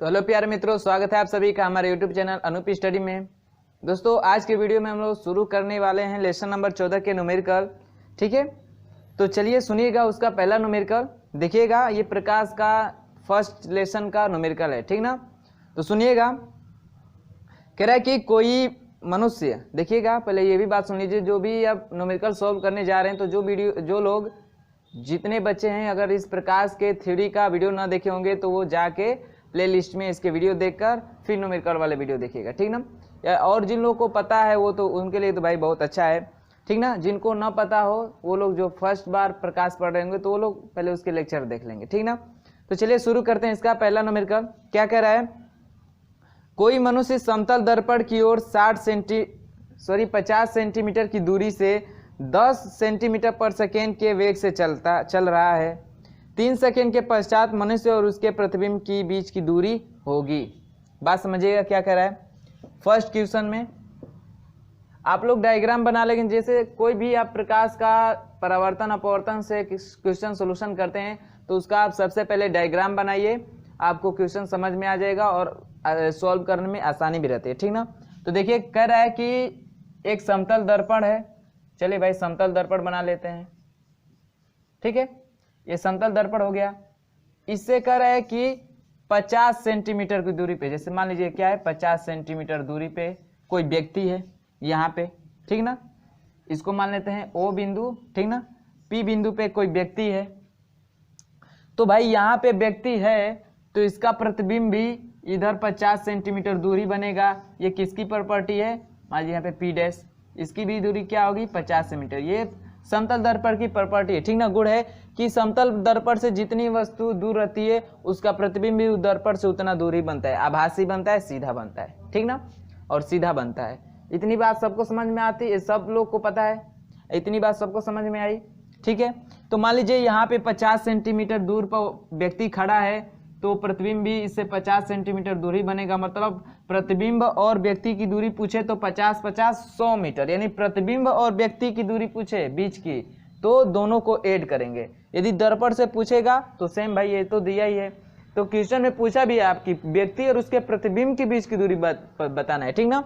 तो हेलो प्यारे मित्रों, स्वागत है आप सभी का हमारे यूट्यूब चैनल अनूप स्टडी में। दोस्तों आज के वीडियो में हम लोग शुरू करने वाले हैं लेसन नंबर 14 के न्यूमेरिकल। ठीक है, तो चलिए सुनिएगा उसका पहला न्यूमेरिकल। देखिएगा ये प्रकाश का फर्स्ट लेसन का न्यूमेरिकल है, ठीक ना। तो सुनिएगा, कह रहा है कि कोई मनुष्य, देखिएगा पहले ये भी बात सुन लीजिए, जो भी अब न्यूमेरिकल सॉल्व करने जा रहे हैं तो जो लोग जितने बच्चे हैं अगर इस प्रकाश के थ्योरी का वीडियो ना देखे होंगे तो वो जाके प्ले लिस्ट में इसके वीडियो देखकर फिर न्यूमेरिकल वाले वीडियो देखिएगा, ठीक ना। और जिन लोगों को पता है वो तो उनके लिए तो भाई बहुत अच्छा है, ठीक ना। जिनको ना पता हो वो लोग जो फर्स्ट बार प्रकाश पढ़ रहे होंगे तो वो लोग पहले उसके लेक्चर देख लेंगे, ठीक ना। तो चलिए शुरू करते हैं इसका पहला न्यूमेरिकल। क्या कह रहा है, कोई मनुष्य समतल दर्पण की ओर 50 सेंटीमीटर की दूरी से 10 सेंटीमीटर पर सेकेंड के वेग से चल रहा है। 3 सेकेंड के पश्चात मनुष्य और उसके प्रतिबिंब की बीच की दूरी होगी। बात समझिएगा क्या कह रहा है। फर्स्ट क्वेश्चन में आप लोग डायग्राम बना लेंगे, जैसे कोई भी आप प्रकाश का परावर्तन अपवर्तन से क्वेश्चन सोल्यूशन करते हैं तो उसका आप सबसे पहले डायग्राम बनाइए, आपको क्वेश्चन समझ में आ जाएगा और सॉल्व करने में आसानी भी रहती है, ठीक ना। तो देखिए कह रहा है कि एक समतल दर्पण है, चलिए भाई समतल दर्पण बना लेते हैं, ठीक है। ये समतल दर्पण हो गया। इससे कह रहा है कि 50 सेंटीमीटर की दूरी पे, जैसे मान लीजिए क्या है 50 सेंटीमीटर दूरी पे कोई व्यक्ति है यहाँ पे, ठीक ना। इसको मान लेते हैं O बिंदु, ठीक ना। P बिंदु पे कोई व्यक्ति है, तो भाई यहाँ पे व्यक्ति है तो इसका प्रतिबिंब भी इधर 50 सेंटीमीटर दूरी बनेगा। ये किसकी प्रॉपर्टी है, मान लीजिए यहाँ पे P डैश, इसकी भी दूरी क्या होगी 50 सेंटीमीटर। ये समतल दर्पण की प्रॉपर्टी है, ठीक ना। गुण है कि समतल दर्पण से जितनी वस्तु दूर रहती है उसका प्रतिबिंब भी दर्पण से उतना दूरी बनता है। आभासी बनता है, सीधा बनता है, ठीक ना, और सीधा बनता है। इतनी बात सबको समझ में आती है, सब लोग को पता है, इतनी बात सबको समझ में आई, ठीक है। तो मान लीजिए यहाँ पे 50 सेंटीमीटर दूर पर व्यक्ति खड़ा है तो प्रतिबिंब भी इससे 50 सेंटीमीटर दूरी बनेगा। मतलब प्रतिबिंब और व्यक्ति की दूरी पूछे तो 50-50 100 मीटर, यानी प्रतिबिंब और व्यक्ति की दूरी पूछे बीच की तो दोनों को ऐड करेंगे। यदि दर्पण से पूछेगा तो सेम भाई ये तो दिया ही है। तो क्वेश्चन में पूछा भी है आपकी व्यक्ति और उसके प्रतिबिंब के बीच की दूरी बताना है, ठीक ना।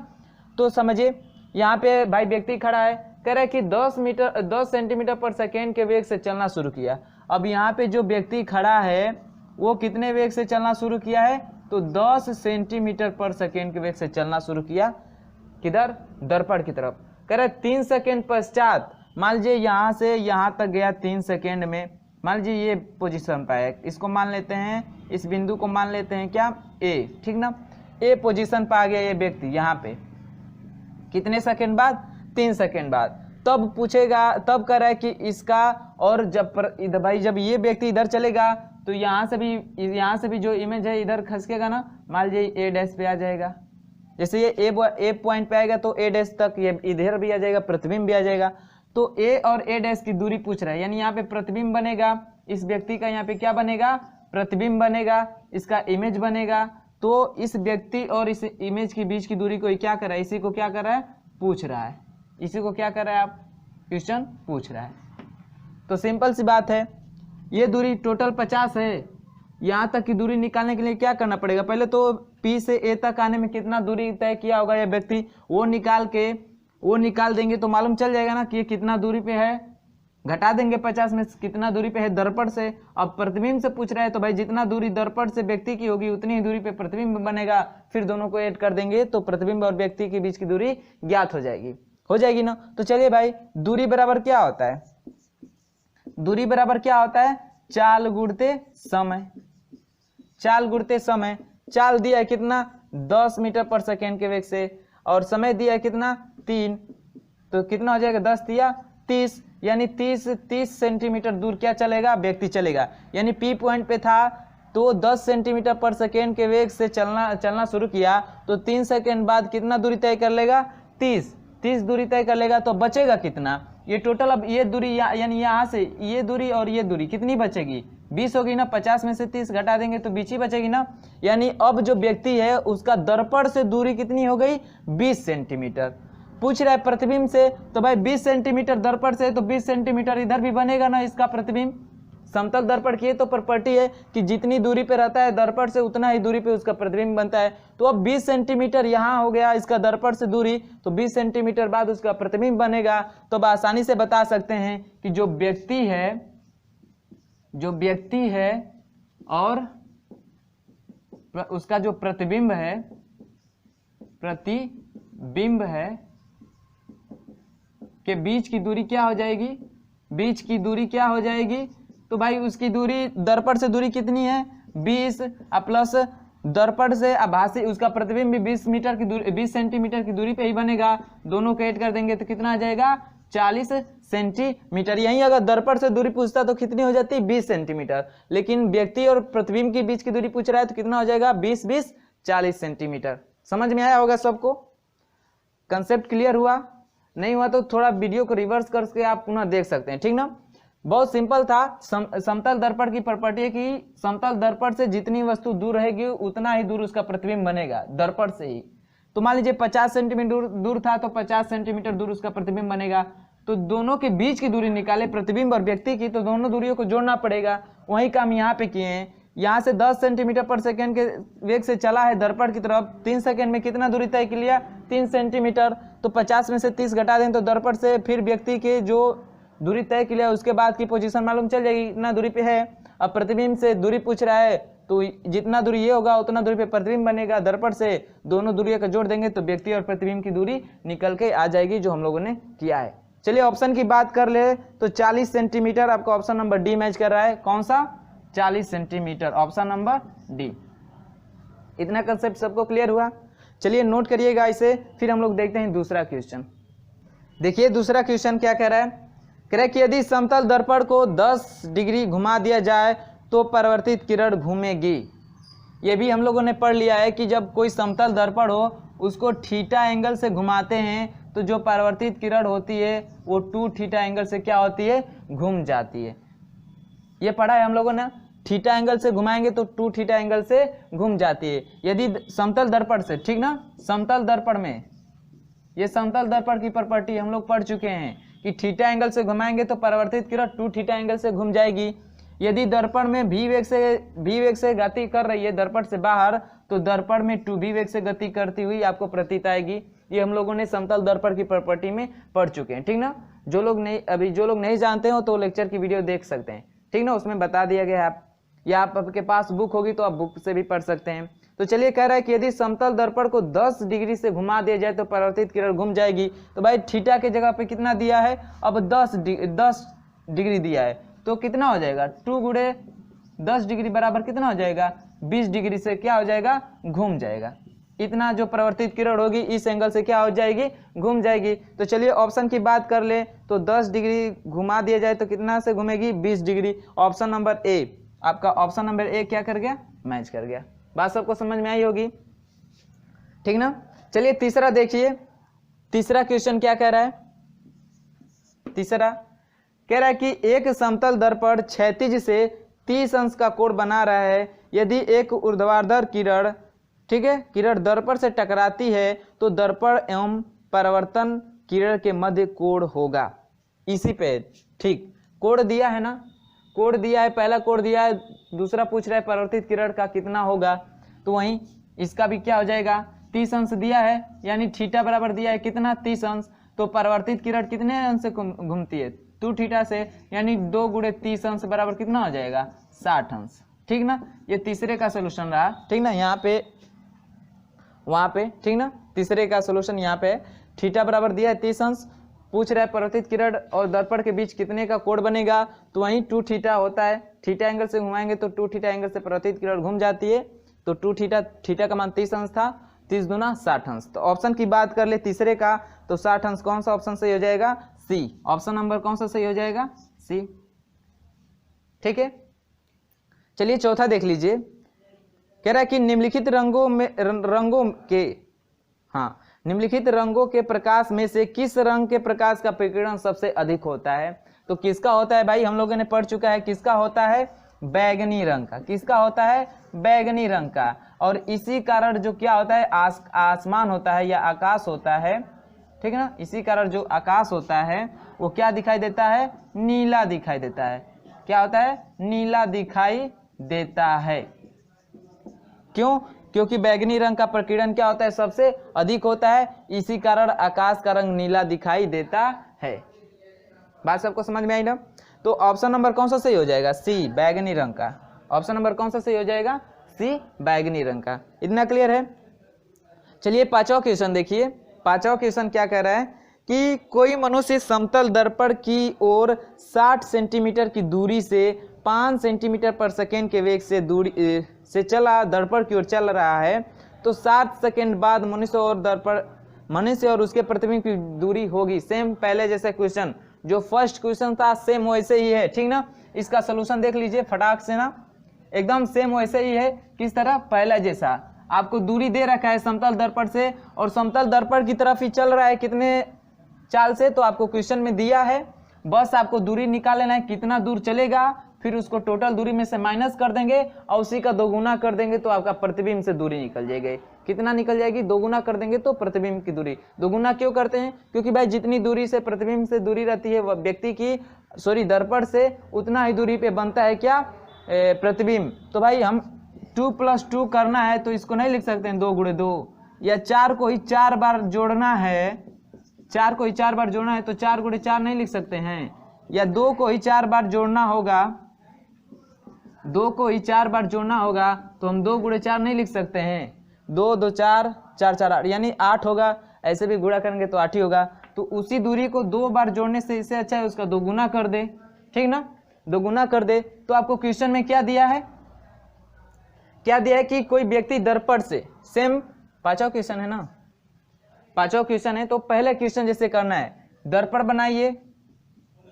तो समझिए यहाँ पे भाई व्यक्ति खड़ा है, कह रहा है कि 10 सेंटीमीटर पर सेकेंड के वेग से चलना शुरू किया। अब यहाँ पे जो व्यक्ति खड़ा है वो कितने वेग से चलना शुरू किया है, तो 10 सेंटीमीटर पर सेकेंड के वेग से चलना शुरू किया। किधर, दर्पण की तरफ। कह रहा है 3 सेकेंड पश्चात, मान लीजिए यहाँ से यहाँ तक गया 3 सेकेंड में, मान लीजिए ये पोजीशन पाया, इसको मान लेते हैं, इस बिंदु को मान लेते हैं क्या A, ठीक ना। A पोजीशन पा गया ये व्यक्ति यहाँ पे, कितने सेकेंड बाद, 3 सेकेंड बाद। तब पूछेगा, तब कह रहा है कि इसका, और जब भाई जब ये व्यक्ति इधर चलेगा तो यहाँ से भी जो इमेज है इधर खसकेगा ना, मान लीजिए A डैश पे आ जाएगा। जैसे ये A पॉइंट पे आएगा तो A डैश तक ये इधर भी आ जाएगा, प्रतिबिंब भी आ जाएगा। तो A और A डैश की दूरी पूछ रहा है, यानी यहाँ पे प्रतिबिंब बनेगा इस व्यक्ति का, यहाँ पे क्या बनेगा, प्रतिबिंब बनेगा, इसका इमेज बनेगा। तो इस व्यक्ति और इस इमेज के बीच की दूरी को क्या कर रहा है, इसी को क्या कर रहा है, पूछ रहा है। इसी को क्या कर रहा है, आप क्वेश्चन पूछ रहा है। तो सिंपल सी बात है, ये दूरी टोटल 50 है। यहाँ तक की दूरी निकालने के लिए क्या करना पड़ेगा, पहले तो P से A तक आने में कितना दूरी तय किया होगा ये व्यक्ति, वो निकाल देंगे तो मालूम चल जाएगा ना कि ये कितना दूरी पे है। घटा देंगे 50 में कितना दूरी पे है दर्पण से। अब प्रतिबिंब से पूछ रहा है तो भाई जितना दूरी दर्पण से व्यक्ति की होगी उतनी ही दूरी पे प्रतिबिंब बनेगा, फिर दोनों को ऐड कर देंगे तो प्रतिबिंब और व्यक्ति के बीच की दूरी ज्ञात हो जाएगी ना। तो चलिए भाई दूरी बराबर क्या होता है, दूरी बराबर क्या होता है, चाल गुणते समय। चाल गुणते समय, चाल दिया है कितना 10 मीटर पर सेकेंड के वेग से और समय दिया है कितना 3, तो कितना हो जाएगा 10 दिया 30, यानी 30 सेंटीमीटर दूर क्या चलेगा, व्यक्ति चलेगा। यानी P पॉइंट पे था तो 10 सेंटीमीटर पर सेकेंड के वेग से चलना शुरू किया तो 3 सेकेंड बाद कितना दूरी तय कर लेगा, 30 दूरी तय कर लेगा। तो बचेगा कितना, ये टोटल, अब ये दूरी यानी यहाँ से ये दूरी और ये दूरी कितनी बचेगी, 20 होगी ना। 50 में से 30 घटा देंगे तो 20 ही बचेगी ना। यानी अब जो व्यक्ति है उसका दर्पण से दूरी कितनी हो गई, 20 सेंटीमीटर। पूछ रहा है प्रतिबिंब से, तो भाई 20 सेंटीमीटर दर्पण से तो 20 सेंटीमीटर इधर भी बनेगा ना इसका प्रतिबिंब, समतल दर्पण की तो प्रॉपर्टी है कि जितनी दूरी पे रहता है दर्पण से उतना ही दूरी पे उसका प्रतिबिंब बनता है। तो अब 20 सेंटीमीटर यहाँ हो गया इसका दर्पण से दूरी, तो 20 सेंटीमीटर बाद उसका प्रतिबिंब बनेगा। तो अब आसानी से बता सकते हैं कि जो व्यक्ति है और उसका जो प्रतिबिंब है के बीच की दूरी क्या हो जाएगी, बीच की दूरी क्या हो जाएगी, तो भाई उसकी दूरी दर्पण से दूरी कितनी है 20 प्लस दर्पण से आभासी उसका प्रतिबिंब भी 20 सेंटीमीटर की दूरी पे ही बनेगा। दोनों को ऐड कर देंगे तो कितना आ जाएगा 40 सेंटीमीटर। यहीं अगर दर्पण से दूरी पूछता तो कितनी हो जाती 20 सेंटीमीटर, लेकिन व्यक्ति और प्रतिबिंब के बीच की दूरी पूछ रहा है तो कितना हो जाएगा 20 40 सेंटीमीटर। समझ में आया होगा सबको, कंसेप्ट क्लियर हुआ? नहीं हुआ तो थोड़ा वीडियो को रिवर्स करके आप पुनः देख सकते हैं, ठीक ना। बहुत सिंपल था। समतल दर्पण की प्रॉपर्टी है कि समतल दर्पण से जितनी वस्तु दूर रहेगी उतना ही दूर उसका प्रतिबिंब बनेगा दर्पण से ही। तो मान लीजिए 50 सेंटीमीटर दूर था तो 50 सेंटीमीटर दूर उसका प्रतिबिंब बनेगा। तो दोनों के बीच की दूरी निकाले, प्रतिबिंब और व्यक्ति की, तो दोनों दूरियों को जोड़ना पड़ेगा। वही काम यहाँ पे किए हैं। यहाँ से 10 सेंटीमीटर पर सेकेंड के वेग से चला है दर्पण की तरफ, 3 सेकेंड में कितना दूरी तय कर लिया 3 सेंटीमीटर। तो 50 में से 30 घटा दें तो दर्पण से फिर व्यक्ति के जो दूरी तय कर लिया उसके बाद की पोजीशन मालूम चल जाएगी इतना दूरी पे है। अब प्रतिबिंब से दूरी पूछ रहा है तो जितना दूरी ये होगा उतना दूरी पे प्रतिबिंब बनेगा दर्पण से। दोनों दूरियों को जोड़ देंगे तो व्यक्ति और प्रतिबिंब की दूरी निकल के आ जाएगी जो हम लोगों ने किया है। चलिए ऑप्शन की बात कर ले तो 40 सेंटीमीटर आपका ऑप्शन नंबर डी मैच कर रहा है। कौन सा 40 सेंटीमीटर, ऑप्शन नंबर डी। इतना कंसेप्ट सबको क्लियर हुआ? चलिए नोट करिएगा इसे, फिर हम लोग देखते हैं दूसरा क्वेश्चन। देखिए दूसरा क्वेश्चन क्या कह रहा है, कह रहा है कि यदि समतल दर्पण को 10 डिग्री घुमा दिया जाए तो परावर्तित किरण घूमेगी। ये भी हम लोगों ने पढ़ लिया है कि जब कोई समतल दर्पण हो उसको थीटा एंगल से घुमाते हैं तो जो परावर्तित किरण होती है वो 2 थीटा एंगल से क्या होती है, घूम जाती है। ये पढ़ा है हम लोगों ने, थीटा एंगल से घुमाएंगे तो 2 थीटा एंगल से घूम जाती है। यदि समतल दर्पण से, ठीक ना, समतल दर्पण में, ये समतल दर्पण की प्रॉपर्टी हम लोग पढ़ चुके हैं कि थीटा एंगल से घुमाएंगे तो परावर्तित किरण 2 थीटा एंगल से घूम जाएगी। यदि दर्पण में भी वेग से गति कर रही है दर्पण से बाहर, तो दर्पण में 2v वेग से गति करती हुई आपको प्रतीत आएगी। ये हम लोगों ने समतल दर्पण की प्रॉपर्टी में पढ़ चुके हैं, ठीक ना। जो लोग नहीं जानते हो तो लेक्चर की वीडियो देख सकते हैं, ठीक ना, उसमें बता दिया गया है। या आपके पास बुक होगी तो आप बुक से भी पढ़ सकते हैं। तो चलिए कह रहा है कि यदि समतल दर्पण को 10 डिग्री से घुमा दिया जाए तो परावर्तित किरण घूम जाएगी। तो भाई थीटा के जगह पे कितना दिया है, अब 10 डिग्री दिया है तो कितना हो जाएगा 2 गुणे 10 डिग्री बराबर कितना हो जाएगा 20 डिग्री से क्या हो जाएगा, घूम जाएगा। इतना जो परावर्तित किरण होगी इस एंगल से क्या हो जाएगी, घूम जाएगी। तो चलिए ऑप्शन की बात कर ले तो 10 डिग्री घुमा दिया जाए तो कितना से घूमेगी 20 डिग्री। ऑप्शन नंबर ए, आपका ऑप्शन नंबर ए क्या कर गया, मैच कर गया। बात सबको समझ में आई होगी, ठीक ना। चलिए तीसरा देखिए, तीसरा क्वेश्चन क्या कह रहा है। तीसरा कह रहा है कि एक समतल दर्पण क्षैतिज से 30 अंश का कोण बना रहा है। यदि एक ऊर्ध्वाधर किरण, ठीक है, किरण दर्पण से टकराती है तो दर्पण एवं परावर्तन किरण के मध्य कोण होगा। इसी पे ठीक कोण दिया है ना, कोण दिया है, पहला कोण दिया है, दूसरा पूछ रहा है परावर्तित किरण का कितना होगा। तो वहीं इसका भी क्या हो जाएगा 30 अंश दिया है, यानी थीटा बराबर दिया है कितना 30 अंश। तो परावर्तित किरण कितने अंश से घूमती है 2 थीटा से, यानी 2 गुणे 30 अंश बराबर कितना हो जाएगा 60 अंश, ठीक ना। ये तीसरे का सोल्यूशन रहा, ठीक ना, यहाँ पे वहां पे, ठीक ना। तीसरे का सोल्यूशन यहाँ पे थीटा बराबर दिया है 30 अंश, पूछ रहा है परावर्तित किरण और दर्पण के बीच कितने का कोण बनेगा। तो वहीं 2 थीटा होता है, थीटा एंगल से घुमाएंगे तो 2 थीटा एंगल से परावर्तित किरण घूम जाती है। तो 2 थीटा का मान 30 अंश था, 30 दूना 60 अंश। तो ऑप्शन की बात कर ले तीसरे का, तो 60 अंश कौन सा ऑप्शन सही हो जाएगा, सी। ऑप्शन नंबर कौन सा सही हो जाएगा, सी, ठीक है। चलिए चौथा देख लीजिए, कह रहा है कि निम्नलिखित निम्नलिखित रंगों के प्रकाश में से किस रंग के प्रकाश का प्रकीर्णन सबसे अधिक होता है। तो किसका होता है भाई, हम लोगों ने पढ़ चुका है, किसका होता है बैगनी रंग का। किसका होता है, बैगनी रंग का। और इसी कारण जो क्या होता है आसमान होता है या आकाश होता है, ठीक है ना, इसी कारण जो आकाश होता है वो क्या दिखाई देता है, नीला दिखाई देता है। क्या होता है, नीला दिखाई देता है। क्यों? क्योंकि बैगनी रंग का प्रकीर्णन क्या होता है, सबसे अधिक होता है, इसी कारण आकाश का रंग नीला दिखाई देता है। बात सबको समझ में आई ना? तो ऑप्शन नंबर कौन सा सही हो जाएगा, सी, बैगनी रंग का। ऑप्शन नंबर कौन सा सही हो जाएगा, सी, बैगनी रंग का। इतना क्लियर है? चलिए पांचवा क्वेश्चन देखिए। पांचवा क्वेश्चन क्या कह रहा है कि कोई मनुष्य समतल दर्पण की ओर 60 सेंटीमीटर की दूरी से 5 सेंटीमीटर पर सेकेंड के वेग से दूरी से चला, दर्पण की ओर चल रहा है, तो 7 सेकेंड बाद मनुष्य और उसके प्रतिबिंब की दूरी होगी। सेम पहले जैसे क्वेश्चन, जो फर्स्ट क्वेश्चन था सेम वैसे ही है, ठीक ना? इसका सोल्यूशन देख लीजिए फटाक से ना, एकदम सेम वैसे ही है। किस तरह? पहला जैसा। आपको दूरी दे रखा है समतल दर्पण से और समतल दर्पण की तरफ ही चल रहा है, कितने चाल से, तो आपको क्वेश्चन में दिया है, बस आपको दूरी निकाल लेना है, कितना दूर चलेगा, फिर उसको टोटल दूरी में से माइनस कर देंगे और उसी का दोगुना कर देंगे तो आपका प्रतिबिंब से दूरी निकल जाएगी। कितना निकल जाएगी? दोगुना कर देंगे तो प्रतिबिंब की दूरी। दोगुना क्यों करते हैं? क्योंकि भाई जितनी दूरी से प्रतिबिंब से दूरी रहती है वह व्यक्ति की दर्पण से, उतना ही दूरी पे बनता है क्या, प्रतिबिंब। तो भाई हम 2 + 2 करना है तो इसको नहीं लिख सकते हैं 2 × 2, या 4 को ही 4 बार जोड़ना है, 4 को ही 4 बार जोड़ना है तो 4 × 4 नहीं लिख सकते हैं, या 2 को ही 4 बार जोड़ना होगा, 2 को ही 4 बार जोड़ना होगा तो हम 2 × 4 नहीं लिख सकते हैं, 2 2 4 4 4 8 यानी 8 होगा। ऐसे भी गुणा करेंगे तो 8 ही होगा। तो उसी दूरी को 2 बार जोड़ने से इससे अच्छा है उसका दोगुना कर दे, ठीक ना? दोगुना कर दे। तो आपको क्वेश्चन में क्या दिया है, क्या दिया है कि कोई व्यक्ति दर्पण से, सेम पांचवा क्वेश्चन है ना, पांचवा क्वेश्चन है, तो पहले क्वेश्चन जैसे करना है, दर्पण बनाइए,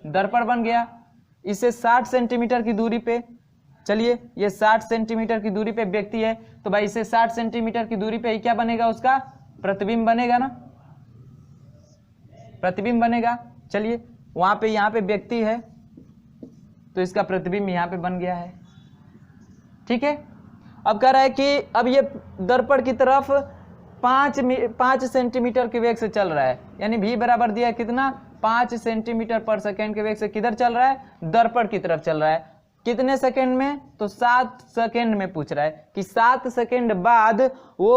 दर्पण बन गया, इससे 60 सेंटीमीटर की दूरी पे, चलिए ये 60 सेंटीमीटर की दूरी पे व्यक्ति है, तो भाई इससे 60 सेंटीमीटर की दूरी पे ही क्या बनेगा, उसका प्रतिबिंब बनेगा ना, प्रतिबिंब बनेगा। चलिए वहां पे, यहाँ पे व्यक्ति है तो इसका प्रतिबिंब यहाँ पे बन गया है, ठीक है। अब कह रहा है कि अब ये दर्पण की तरफ 5 सेंटीमीटर के वेग से चल रहा है, यानी v बराबर दिया है कितना, 5 सेंटीमीटर पर सेकेंड के वेग से किधर चल रहा है, दर्पण की तरफ चल रहा है। कितने सेकेंड में, तो 7 सेकेंड में पूछ रहा है कि 7 सेकेंड बाद वो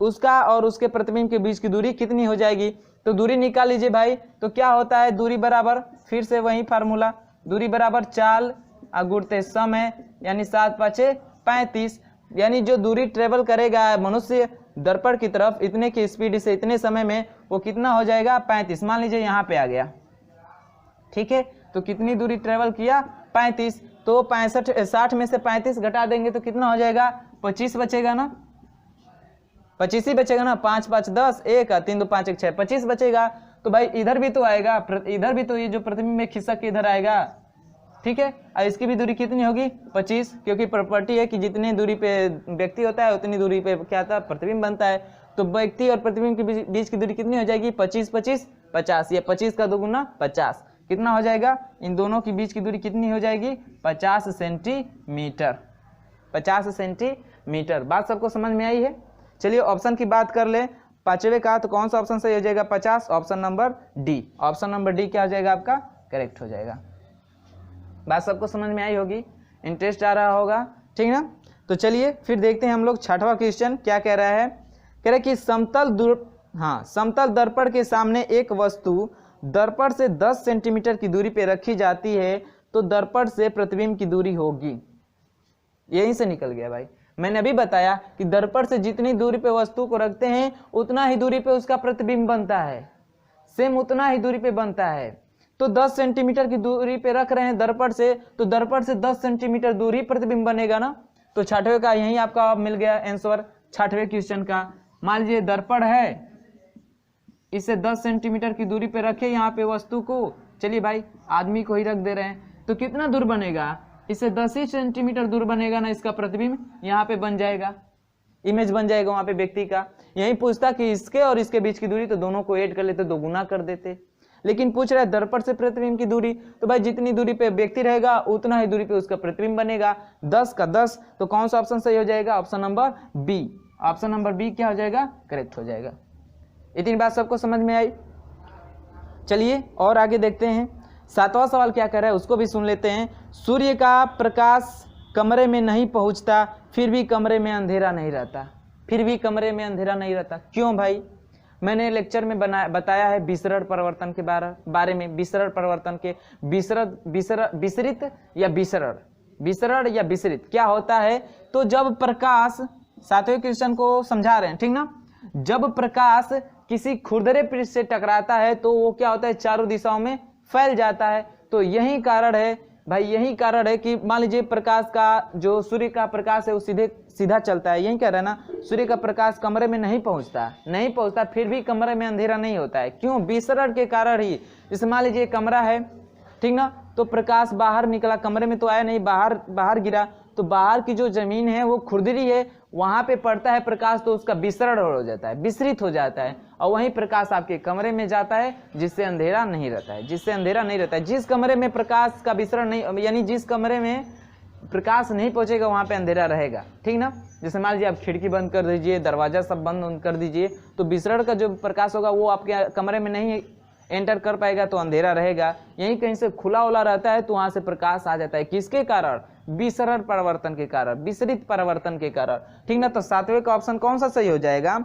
उसका और उसके प्रतिबिंब के बीच की दूरी कितनी हो जाएगी। तो दूरी निकाल लीजिए भाई। तो क्या होता है, दूरी बराबर, फिर से वही फार्मूला, दूरी बराबर चाल गुणते समय, यानी 7 × 5 = 35, यानी जो दूरी ट्रेवल करेगा मनुष्य दर्पण की तरफ इतने की स्पीड से इतने समय में, वो कितना हो जाएगा, 35। मान लीजिए यहाँ पे आ गया, ठीक है। तो कितनी दूरी ट्रेवल किया, 35। तो 60 में से 35 घटा देंगे तो कितना हो जाएगा, 25 बचेगा ना, 25 ही बचेगा ना, 5 × 5 = 10, 1 3 2 5 1 6, 25 बचेगा। तो भाई इधर भी तो आएगा, इधर भी तो ये जो प्रतिबिंब में खिसक के इधर आएगा, ठीक है। और इसकी भी दूरी कितनी होगी, 25, क्योंकि प्रॉपर्टी है कि जितनी दूरी पे व्यक्ति होता है उतनी दूरी पे क्या आता है, प्रतिबिंब बनता है। तो व्यक्ति और प्रतिबिंब के बीच की दूरी कितनी हो जाएगी, 25 25 50, ये 25 का दोगुना 50, कितना हो जाएगा, इन दोनों के बीच की दूरी कितनी हो जाएगी, 50 सेंटीमीटर, 50 सेंटीमीटर। बात सबको समझ में आई है? चलिए ऑप्शन की बात कर ले, पांचवे का, तो कौन सा ऑप्शन सही हो जाएगा, 50, option number D. Option number D क्या हो जाएगा आपका, करेक्ट हो जाएगा। बात सबको समझ में आई होगी, इंटरेस्ट आ रहा होगा, ठीक ना। तो चलिए फिर देखते हैं हम लोग छठवां क्वेश्चन क्या कह रहा है। कह रहा है कि समतल दर्पण के सामने एक वस्तु दर्पण से 10 सेंटीमीटर की दूरी पे रखी जाती है तो दर्पण से प्रतिबिंब की दूरी होगी। यहीं से निकल गया भाई, मैंने अभी बताया कि दर्पण से जितनी दूरी पे वस्तु को रखते हैं उतना ही दूरी पे उसका प्रतिबिंब बनता है, सेम उतना ही दूरी पे बनता है। तो 10 सेंटीमीटर की दूरी पे रख रहे हैं दर्पण से, तो दर्पण से 10 सेंटीमीटर दूरी प्रतिबिंब बनेगा ना। तो छठवें का यही आपका मिल गया आंसर, छठवें क्वेश्चन का। मान लीजिए दर्पण है, इसे 10 सेंटीमीटर की दूरी पे रखे यहाँ पे वस्तु को, चलिए भाई आदमी को ही रख दे रहे हैं, तो कितना दूर बनेगा, इससे 10 ही सेंटीमीटर दूर बनेगा ना इसका प्रतिबिंब, यहाँ पे बन जाएगा, इमेज बन जाएगा वहां पे व्यक्ति का। यही पूछता कि इसके और इसके बीच की दूरी, तो दोनों को ऐड कर लेते, दोगुना कर देते। लेकिन पूछ रहा है दर्पण से प्रतिबिंब की दूरी, तो भाई जितनी दूरी पे व्यक्ति रहेगा उतना ही दूरी पे उसका प्रतिबिंब बनेगा, 10 का 10। तो कौन सा ऑप्शन सही हो जाएगा, option number B. Option number B क्या हो जाएगा, करेक्ट हो जाएगा। इतनी बात सबको समझ में आई। चलिए और आगे देखते हैं, 7वां सवाल क्या कर रहा है उसको भी सुन लेते हैं। सूर्य का प्रकाश कमरे में नहीं पहुंचता, फिर भी कमरे में अंधेरा नहीं रहता। फिर भी कमरे में अंधेरा नहीं रहता, क्यों भाई? मैंने लेक्चर में बताया है विसरण परिवर्तन के बारे में। विसरण परिवर्तन के विसरित या विसरण, विसरण या विसरित क्या होता है? तो जब प्रकाश, 7वें क्वेश्चन को समझा रहे हैं, ठीक ना? जब प्रकाश किसी खुरदरे पृष्ठ से टकराता है तो वो क्या होता है? चारों दिशाओं में फैल जाता है। तो यही कारण है भाई, यही कारण है कि मान लीजिए प्रकाश का, जो सूर्य का प्रकाश है वो सीधा चलता है। यही कह रहा है ना, सूर्य का प्रकाश कमरे में नहीं पहुंचता, फिर भी कमरे में अंधेरा नहीं होता है। क्यों? विसरण के कारण ही। जैसे मान लीजिए कमरा है, ठीक ना, तो प्रकाश बाहर निकला, कमरे में तो आया नहीं, बाहर गिरा, तो बाहर की जो जमीन है वो खुरदरी है, वहां पे पड़ता है प्रकाश, तो उसका विसरण हो जाता है, विसरित हो जाता है, और वहीं प्रकाश आपके कमरे में जाता है, जिससे अंधेरा नहीं रहता है। जिस कमरे में प्रकाश का विसरण नहीं, यानी जिस कमरे में प्रकाश नहीं पहुंचेगा वहां पे अंधेरा रहेगा, ठीक ना? जैसे मान लीजिए आप खिड़की बंद कर दीजिए, दरवाजा सब बंद कर दीजिए, तो विसरण का जो प्रकाश होगा वो आपके कमरे में नहीं एंटर कर पाएगा, तो अंधेरा रहेगा। यहीं कहीं से खुला उला रहता है तो वहां से प्रकाश आ जाता है। किसके कारण? विसरण परिवर्तन के कारण, विसरित परिवर्तन के कारण, ठीक ना? तो 7वें का ऑप्शन कौन सा सही हो जाएगा?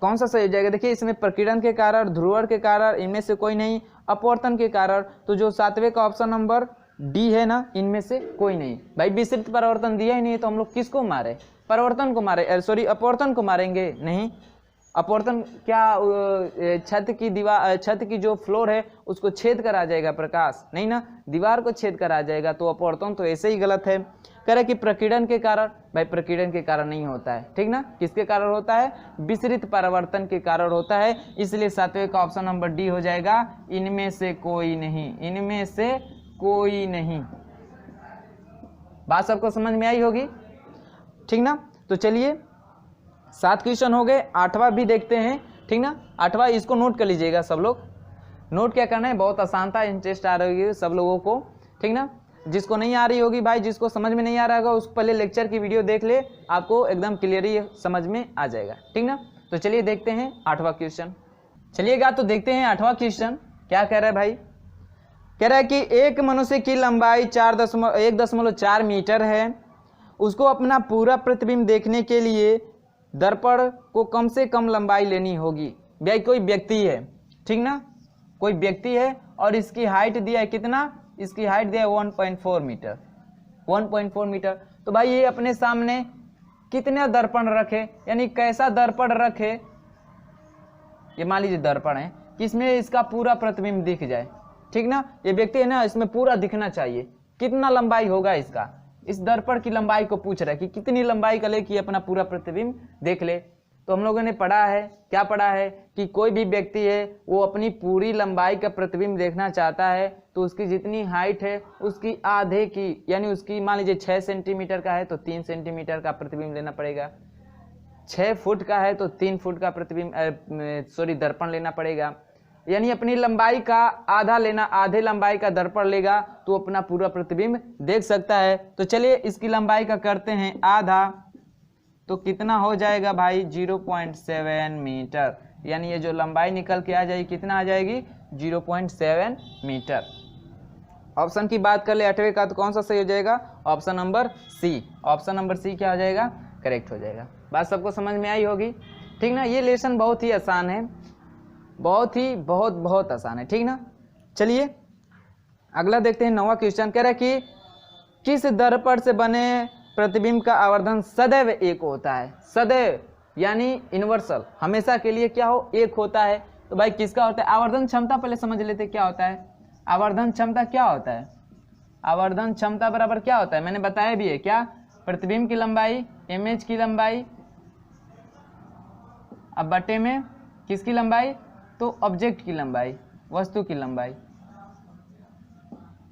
देखिए इसमें प्रकीर्णन के कारण, ध्रुवण के कारण, इनमें से कोई नहीं, अपवर्तन के कारण, तो जो 7वें का ऑप्शन नंबर डी है ना, इनमें से कोई नहीं। भाई विसरित परिवर्तन दिया ही नहीं तो हम लोग किसको मारे? परिवर्तन को मारे, सॉरी अपवर्तन को मारेंगे? नहीं, अपवर्तन क्या छत की दीवार, छत की जो फ्लोर है उसको छेद कर आ जाएगा प्रकाश? नहीं ना, दीवार को छेद कर आ जाएगा, तो अपवर्तन तो ऐसे ही गलत है। कह रहे कि प्रकीर्णन के कारण, भाई प्रकीर्णन के कारण नहीं होता है, ठीक ना? किसके कारण होता है? विसरित परिवर्तन के कारण होता है। इसलिए 7वें का ऑप्शन नंबर डी हो जाएगा, इनमें से कोई नहीं, इनमें से कोई नहीं। बात सबको समझ में आई होगी, ठीक ना? तो चलिए 7 क्वेश्चन हो गए, 8वां भी देखते हैं, ठीक ना? 8वां इसको नोट कर लीजिएगा सब लोग। नोट क्या करना है, बहुत आसान था, इंटरेस्ट आ रही है सब लोगों को, ठीक ना? जिसको नहीं आ रही होगी भाई, जिसको समझ में नहीं आ रहा होगा, उसको पहले लेक्चर की वीडियो देख ले, आपको एकदम क्लियरली समझ में आ जाएगा, ठीक ना? तो चलिए देखते हैं 8वां क्वेश्चन। चलिएगा तो देखते हैं 8वां क्वेश्चन क्या कह रहा है भाई। कह रहा है कि एक मनुष्य की लंबाई 1.4 मीटर है, उसको अपना पूरा प्रतिबिंब देखने के लिए दर्पण को कम से कम लंबाई लेनी होगी। भाई कोई व्यक्ति है, ठीक ना, कोई व्यक्ति है और इसकी हाइट दिया है कितना? इसकी हाइट दिया है 1.4 मीटर, 1.4 मीटर। तो भाई ये अपने सामने कितने दर्पण रखे, यानी कैसा दर्पण रखे, ये मान लीजिए दर्पण है कि इसमें इसका पूरा प्रतिबिंब दिख जाए, ठीक ना? ये व्यक्ति है ना, इसमें पूरा दिखना चाहिए। कितना लंबाई होगा इसका? इस दर्पण की लंबाई को पूछ रहा है कि कितनी लंबाई का ले कि अपना पूरा प्रतिबिंब देख ले। तो हम लोगों ने पढ़ा है, क्या पढ़ा है कि कोई भी व्यक्ति है वो अपनी पूरी लंबाई का प्रतिबिंब देखना चाहता है, तो उसकी जितनी हाइट है उसकी आधे की, यानी उसकी मान लीजिए 6 सेंटीमीटर का है तो 3 सेंटीमीटर का प्रतिबिंब लेना पड़ेगा, 6 फुट का है तो 3 फुट का प्रतिबिंब दर्पण लेना पड़ेगा, यानी अपनी लंबाई का आधा लेना, आधे लंबाई का दर्पण लेगा तो अपना पूरा प्रतिबिंब देख सकता है। तो चलिए इसकी लंबाई का करते हैं आधा, तो कितना हो जाएगा भाई? 0.7 मीटर, यानी ये जो लंबाई निकल के आ जाएगी कितना आ जाएगी? 0.7 मीटर। ऑप्शन की बात कर ले 8वें का, तो कौन सा सही हो जाएगा? Option number C. Option number C क्या हो जाएगा? करेक्ट हो जाएगा। बात सबको समझ में आई होगी, ठीक ना? ये लेसन बहुत ही आसान है, बहुत आसान है, ठीक ना? चलिए अगला देखते हैं 9वां क्वेश्चन। कह रहा है कि किस दर्पण से बने प्रतिबिंब का आवर्धन सदैव एक होता है? सदैव यानी यूनिवर्सल, हमेशा के लिए क्या हो? एक होता है। तो भाई किसका होता है? आवर्धन क्षमता पहले समझ लेते क्या होता है। आवर्धन क्षमता क्या होता है? आवर्धन क्षमता बराबर क्या होता है? मैंने बताया भी है, क्या? प्रतिबिंब की लंबाई, इमेज की लंबाई, अब बटे में किसकी लंबाई? तो ऑब्जेक्ट की लंबाई, वस्तु की लंबाई।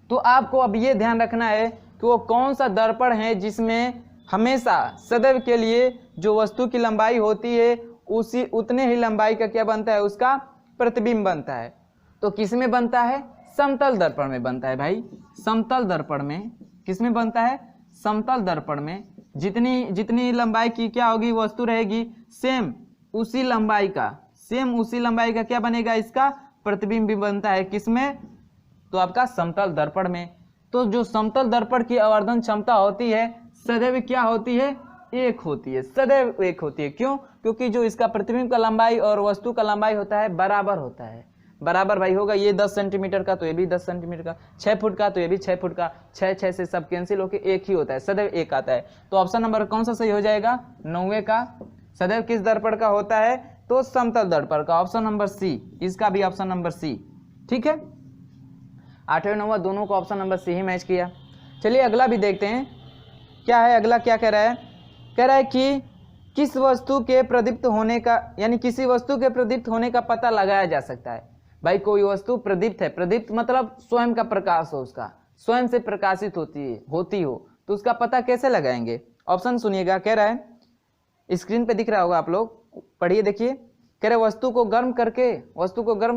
तो आपको अब ये ध्यान रखना है कि वो कौन सा दर्पण है जिसमें हमेशा सदैव के लिए जो वस्तु की लंबाई होती है उसी उतने ही लंबाई का क्या बनता है? उसका प्रतिबिंब बनता है। तो किस में बनता है? समतल दर्पण में बनता है भाई। समतल दर्पण में किस में बनता है? समतल दर्पण में जितनी लंबाई की क्या होगी? वस्तु रहेगी, सेम उसी लंबाई का क्या बनेगा? इसका प्रतिबिंब भी बनता है। किसमें? तो आपका समतल दर्पण में। तो जो समतल दर्पण की आवर्धन क्षमता होती है सदैव क्या होती है, एक होती है, सदैव एक होती है। क्यों? क्योंकि जो इसका प्रतिबिंब का लंबाई और वस्तु का लंबाई होता है बराबर होता है। बराबर भाई होगा, ये 10 सेंटीमीटर का तो ये भी 10 सेंटीमीटर का, 6 फुट का तो ये भी 6 फुट का, 6 से सब कैंसिल होकर एक ही होता है, सदैव एक आता है। तो ऑप्शन नंबर कौन सा सही हो जाएगा, 9वें का। सदैव किस दर्पण का होता है, तो समतल दर्पण का, ऑप्शन नंबर सी, इसका भी ऑप्शन नंबर सी। ठीक है, 8वें 9वां दोनों को ऑप्शन नंबर सी ही मैच किया। चलिए अगला भी देखते हैं क्या है। अगला क्या कह रहा है, कह रहा है कि किस वस्तु के प्रदीप्त होने का, यानी किसी वस्तु के प्रदीप्त होने का पता लगाया जा सकता है। भाई कोई वस्तु प्रदीप्त है, प्रदीप्त मतलब स्वयं का प्रकाश हो, उसका स्वयं से प्रकाशित होती हो तो उसका पता कैसे लगाएंगे। ऑप्शन सुनिएगा, कह रहा है, स्क्रीन पे दिख रहा होगा, आप लोग पढ़िए देखिए। कह रहे वस्तु को गर्म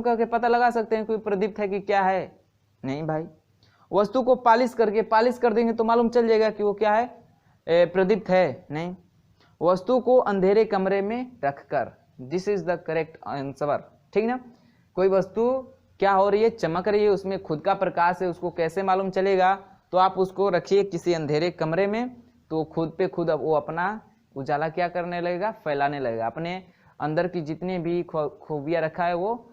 करके पता लगा सकते हैं कोई प्रदीप्त है कि क्या है, नहीं भाई। वस्तु को पालिश कर देंगे तो मालूम चल जाएगा कि वो क्या है, प्रदीप्त है, नहीं। वस्तु को अंधेरे कमरे में रखकर, this is the correct answer. ठीक ना, कोई वस्तु क्या हो रही है, चमक रही है, उसमें खुद का प्रकाश है, उसको कैसे मालूम चलेगा, तो आप उसको रखिए किसी अंधेरे कमरे में, तो खुद पे खुद वो अपना उजाला क्या करने लगेगा, फैलाने लगेगा, अपने अंदर की जितनी भी खूबियां रखा है वो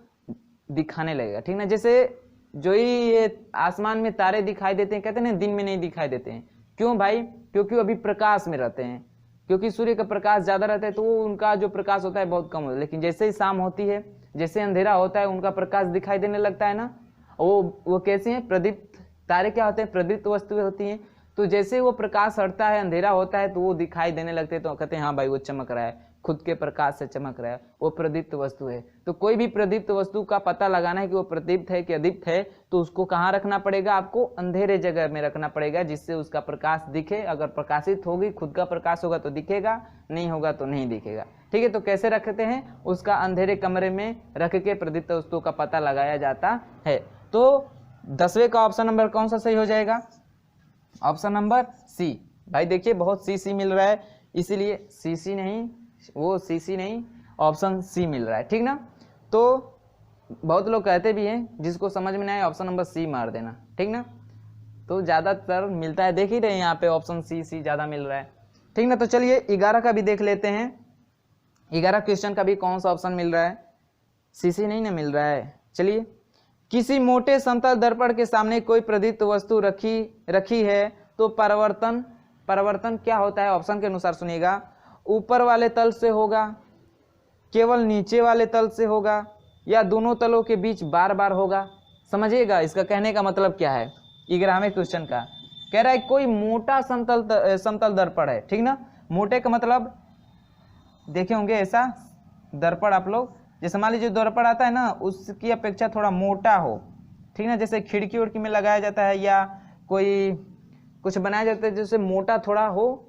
दिखाने लगेगा। ठीक ना, जैसे जो ही ये आसमान में तारे दिखाई देते हैं, कहते हैं ना दिन में नहीं दिखाई देते हैं, क्यों भाई, क्योंकि अभी प्रकाश में रहते हैं, क्योंकि सूर्य का प्रकाश ज्यादा रहता है तो उनका जो प्रकाश होता है बहुत कम होता है। लेकिन जैसे ही शाम होती है, जैसे अंधेरा होता है, उनका प्रकाश दिखाई देने लगता है ना। वो कैसे हैं, प्रदीप्त तारे क्या होते हैं, प्रदीप्त वस्तुएं होती हैं। तो जैसे वो प्रकाश हटता है, अंधेरा होता है, तो वो दिखाई देने लगते हैं, तो कहते हैं हाँ भाई वो चमक रहा है, खुद के प्रकाश से चमक रहा है, वो प्रदीप्त वस्तु है। तो कोई भी प्रदीप्त वस्तु का पता लगाना है कि वो प्रदीप्त है कि अदीप्त है, तो उसको कहाँ रखना पड़ेगा, आपको अंधेरे जगह में रखना पड़ेगा, जिससे उसका प्रकाश दिखे। अगर प्रकाशित होगी, खुद का प्रकाश होगा तो दिखेगा, नहीं होगा तो नहीं दिखेगा। ठीक है, तो कैसे रखते हैं, उसका अंधेरे कमरे में रख के प्रदीप्त वस्तु का पता लगाया जाता है। तो 10वें का ऑप्शन नंबर कौन सा सही हो जाएगा, ऑप्शन नंबर सी। भाई देखिए बहुत सी मिल रहा है, इसीलिए सी नहीं, वो सी नहीं, ऑप्शन सी मिल रहा है। ठीक ना, तो बहुत लोग कहते भी हैं जिसको समझ में नहीं आए ऑप्शन नंबर सी मार देना। ठीक ना, तो ज़्यादातर मिलता है, देख ही रहे हैं यहाँ पे ऑप्शन सी ज़्यादा मिल रहा है। ठीक ना, तो चलिए 11 का भी देख लेते हैं। 11 क्वेश्चन का भी कौन सा ऑप्शन मिल रहा है, सी नहीं ना मिल रहा है। चलिए, किसी मोटे समतल दर्पण के सामने कोई प्रदीप्त वस्तु रखी है तो परावर्तन क्या होता है, ऑप्शन के अनुसार सुनिएगा। ऊपर वाले तल से होगा, केवल नीचे वाले तल से होगा, या दोनों तलों के बीच बार बार होगा। समझिएगा इसका कहने का मतलब क्या है। 11वें क्वेश्चन का कह रहा है कोई मोटा समतल दर्पण है। ठीक ना, मोटे का मतलब देखे होंगे ऐसा दर्पण आप लोग, जैसे मान लीजिए दर्पण आता है ना, उसकी अपेक्षा थोड़ा मोटा हो। ठीक ना, जैसे खिड़की उड़की में लगाया जाता है या कोई कुछ बनाया जाता है जैसे मोटा थोड़ा हो,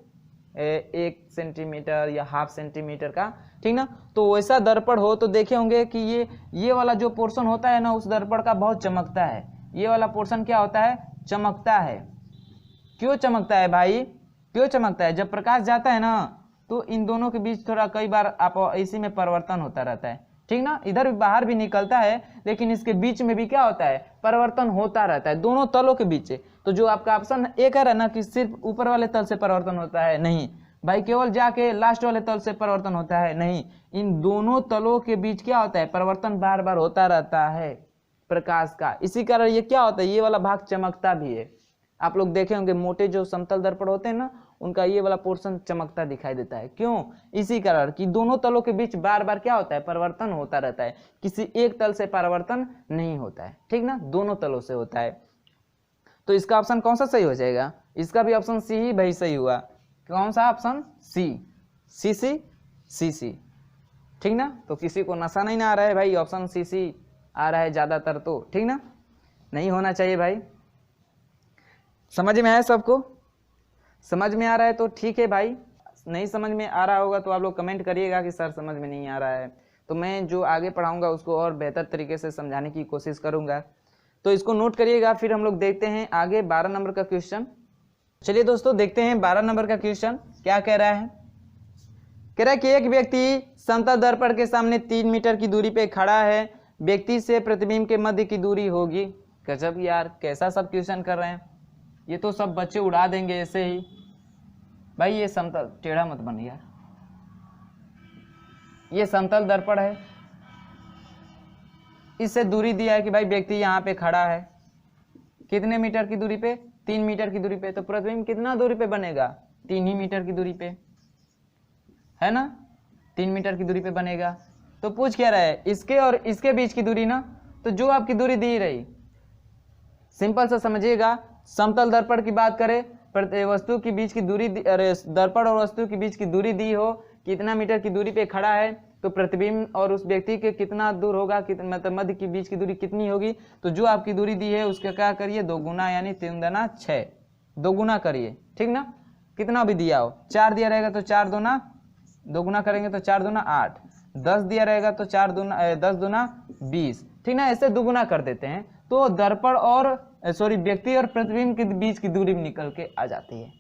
1 सेंटीमीटर या ½ सेंटीमीटर का। ठीक ना, तो वैसा दर्पण हो तो देखे होंगे कि ये वाला जो पोर्शन होता है ना, उस दर्पण का बहुत चमकता है। ये वाला पोर्शन क्या होता है, चमकता है। क्यों चमकता है भाई, क्यों चमकता है, जब प्रकाश जाता है ना तो इन दोनों के बीच थोड़ा कई बार आप इसी में परिवर्तन होता रहता है। ठीक ना, इधर भी बाहर भी निकलता है, लेकिन इसके बीच में भी क्या होता है, परिवर्तन होता रहता है, दोनों तलों के बीच। तो जो आपका ऑप्शन ए कह रहा है ना कि सिर्फ ऊपर वाले तल से परिवर्तन होता है, नहीं भाई, केवल जाके लास्ट वाले तल से परिवर्तन होता है, नहीं, इन दोनों तलों के बीच क्या होता है, परिवर्तन बार बार होता रहता है प्रकाश का। इसी कारण ये क्या होता है, ये वाला भाग चमकता भी है। आप लोग देखे होंगे मोटे जो समतल दर्पण होते हैं ना, उनका ये वाला पोर्शन चमकता दिखाई देता है। क्यों, इसी कारण कि दोनों तलों के बीच बार बार क्या होता है, परिवर्तन होता रहता है, किसी एक तल से परिवर्तन नहीं होता है। ठीक ना, दोनों तलों से होता है। तो इसका ऑप्शन कौन सा सही हो जाएगा, इसका भी ऑप्शन सी ही भाई सही हुआ। कौन सा ऑप्शन, सी। ठीक ना, तो किसी को नशा नहीं ना आ रहा है भाई, ऑप्शन सी आ रहा है ज्यादातर तो। ठीक ना, नहीं होना चाहिए भाई। समझ में आया सबको, समझ में आ रहा है तो ठीक है भाई, नहीं समझ में आ रहा होगा तो आप लोग कमेंट करिएगा कि सर समझ में नहीं आ रहा है, तो मैं जो आगे पढ़ाऊंगा उसको और बेहतर तरीके से समझाने की कोशिश करूंगा। तो इसको नोट करिएगा। फिर हम लोग देखते हैं आगे 12 नंबर का क्वेश्चन। चलिए दोस्तों देखते हैं 12 नंबर का क्वेश्चन क्या कह रहा है। कह रहा है कि एक व्यक्ति समतल दर्पण के सामने 3 मीटर की दूरी पे खड़ा है, व्यक्ति से प्रतिबिंब के मध्य की दूरी होगी। गजब यार, कैसा सब क्वेश्चन कर रहे हैं। ये तो सब बच्चे उड़ा देंगे ऐसे ही। भाई ये समतल, टेढ़ा मत बन यार, ये समतल दर्पण है, इससे दूरी दिया है कि भाई व्यक्ति यहाँ पे खड़ा है, कितने मीटर की दूरी पे, 3 मीटर की दूरी पे। तो प्रतिबिंब कितना दूरी पे बनेगा, 3 ही मीटर की दूरी पे, है ना, 3 मीटर की दूरी पे बनेगा। तो पूछ क्या रहा है, इसके और इसके बीच की दूरी ना, तो जो आपकी दूरी दी रही, सिंपल सा समझिएगा, समतल दर्पण की बात करें, वस्तु के बीच की दूरी, अरे दर्पण और वस्तु के बीच की दूरी दी हो, कितना मीटर की दूरी पे खड़ा है, तो प्रतिबिंब और उस व्यक्ति के कितना दूर होगा, कितना मतलब मध्य के बीच की दूरी कितनी होगी। तो जो आपकी दूरी दी है उसका क्या करिए, 2 गुना, यानी 3 दूना 6, 2 गुना करिए, ठीक ना, कितना भी दिया हो, 4 दिया रहेगा तो 4 दूना, 2 गुना करेंगे तो 4 दूना 8, 10 दिया रहेगा तो 10 दूना 20, ठीक ना, ऐसे 2 गुना कर देते हैं तो दर्पण और व्यक्ति और प्रतिबिंब के बीच की दूरी निकल के आ जाती है।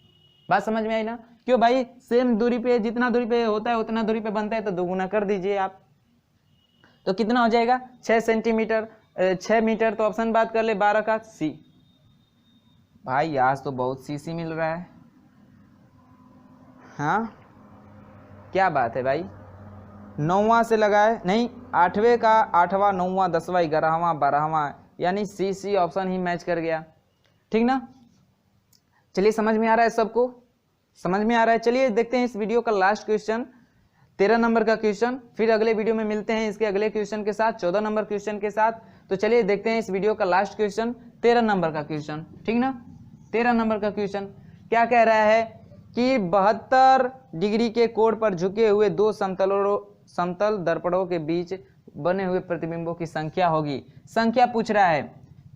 बात समझ में आई ना, क्यों भाई, सेम दूरी पे, जितना दूरी पे होता है उतना दूरी पे बनता है, तो 2 गुना कर दीजिए आप, तो कितना हो जाएगा, 6 सेंटीमीटर, 6 मीटर। तो ऑप्शन बात कर ले 12 का सी। भाई आज तो बहुत सी मिल रहा है, हाँ क्या बात है भाई, 9वां से लगाए नहीं, 8वें का 8वां, 9वां, 10वां, 11वां, 12वां, यानी सी ऑप्शन ही मैच कर गया, ठीक ना। चलिए समझ में आ रहा है, सबको समझ में आ रहा है। चलिए देखते हैं इस वीडियो का लास्ट क्वेश्चन, 13 नंबर का क्वेश्चन, फिर अगले वीडियो में मिलते हैं इसके अगले क्वेश्चन के साथ, 14 नंबर क्वेश्चन के साथ। तो चलिए देखते हैं इस वीडियो का लास्ट क्वेश्चन, 13 नंबर का क्वेश्चन, ठीक ना। 13 नंबर का क्वेश्चन क्या कह रहा है कि 72 डिग्री के कोण पर झुके हुए 2 समतल दर्पणों के बीच बने हुए प्रतिबिंबों की संख्या होगी। संख्या पूछ रहा है,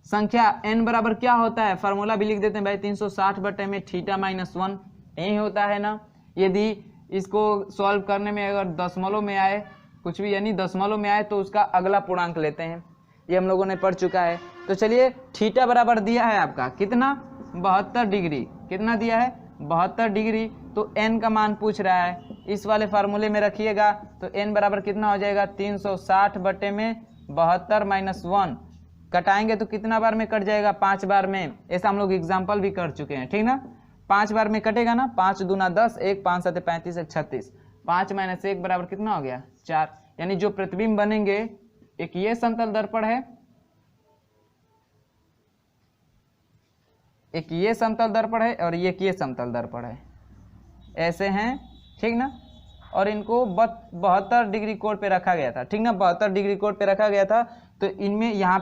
संख्या n बराबर क्या होता है, फार्मूला भी लिख देते हैं भाई, 360 बटे में थीटा माइनस 1 यही होता है ना। यदि इसको सॉल्व करने में अगर दशमलव में आए, कुछ भी यानी दशमलव में आए, तो उसका अगला पूर्णांक लेते हैं, ये हम लोगों ने पढ़ चुका है। तो चलिए थीटा बराबर दिया है आपका कितना, 72 डिग्री, कितना दिया है 72 डिग्री, तो n का मान पूछ रहा है, इस वाले फार्मूले में रखिएगा, तो n बराबर कितना हो जाएगा, 360 बटे में 72 माइनस 1, कटाएंगे तो कितना बार में कट जाएगा, 5 बार में। ऐसा हम लोग एग्जाम्पल भी कर चुके हैं, ठीक ना, 5 बार में कटेगा ना, 5 दूना 10, 1 5 7 35 1 36, 5 माइनस 1 बराबर कितना हो गया 4। यानी जो प्रतिबिंब बनेंगे, एक ये समतल दर्पण है, एक ये समतल दर्पण है, और ये समतल दर्पण है, ऐसे हैं, ठीक ना। और इनको 72 डिग्री कोण पे रखा गया था, ठीक ना, 72 डिग्री कोण पे रखा गया था। तो इनमें यहाँ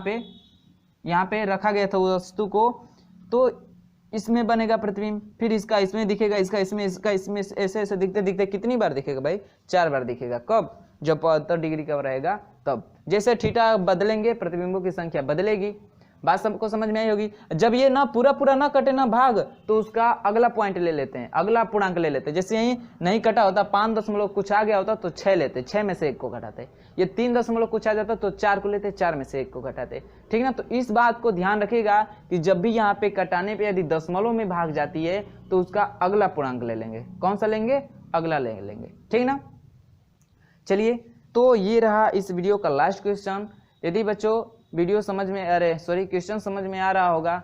पे रखा गया था वस्तु को, तो इसमें बनेगा प्रतिबिंब, फिर इसका इसमें दिखेगा, इसका इसमें, इसका इसमें, ऐसे ऐसे दिखते दिखते कितनी बार दिखेगा भाई, 4 बार दिखेगा। कब, जब 72 डिग्री का रहेगा तब। जैसे थीटा बदलेंगे प्रतिबिंबों की संख्या बदलेगी। बात सबको समझ में आई होगी। जब ये ना पूरा ना कटे ना भाग, तो उसका अगला पॉइंट ले लेते हैं, अगला पूर्णांक ले लेते हैं। जैसे यही नहीं कटा होता, 5 दशमलव कुछ आ गया होता तो 6 लेते, 6 में से 1 को घटाते। ये 3 दशमलव कुछ आ जाता तो 4 को लेते, 4 में से 1 को घटाते, ठीक ना। तो इस बात को ध्यान रखिएगा कि जब भी यहाँ पे कटाने पे यदि दशमलव में भाग जाती है, तो उसका अगला पूर्णांक ले लेंगे। कौन सा लेंगे, अगला ले लेंगे, ठीक ना। चलिए, तो ये रहा इस वीडियो का लास्ट क्वेश्चन। यदि बच्चों वीडियो समझ में, क्वेश्चन समझ में आ रहा होगा,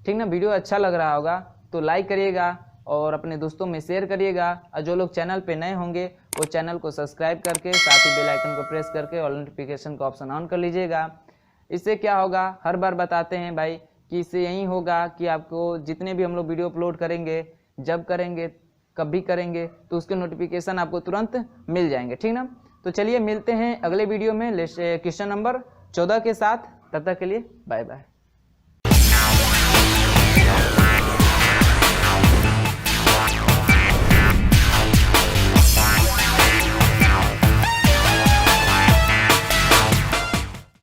ठीक ना, वीडियो अच्छा लग रहा होगा, तो लाइक करिएगा और अपने दोस्तों में शेयर करिएगा। और जो लोग चैनल पे नए होंगे, वो चैनल को सब्सक्राइब करके, साथ ही बेल आइकन को प्रेस करके ऑल नोटिफिकेशन का ऑप्शन ऑन कर लीजिएगा। इससे क्या होगा, हर बार बताते हैं भाई कि इससे यही होगा कि आपको जितने भी हम लोग वीडियो अपलोड करेंगे, जब करेंगे, कभी करेंगे, तो उसके नोटिफिकेशन आपको तुरंत मिल जाएंगे, ठीक ना। तो चलिए मिलते हैं अगले वीडियो में क्वेश्चन नंबर 14 के साथ। तब तक के लिए बाय बाय।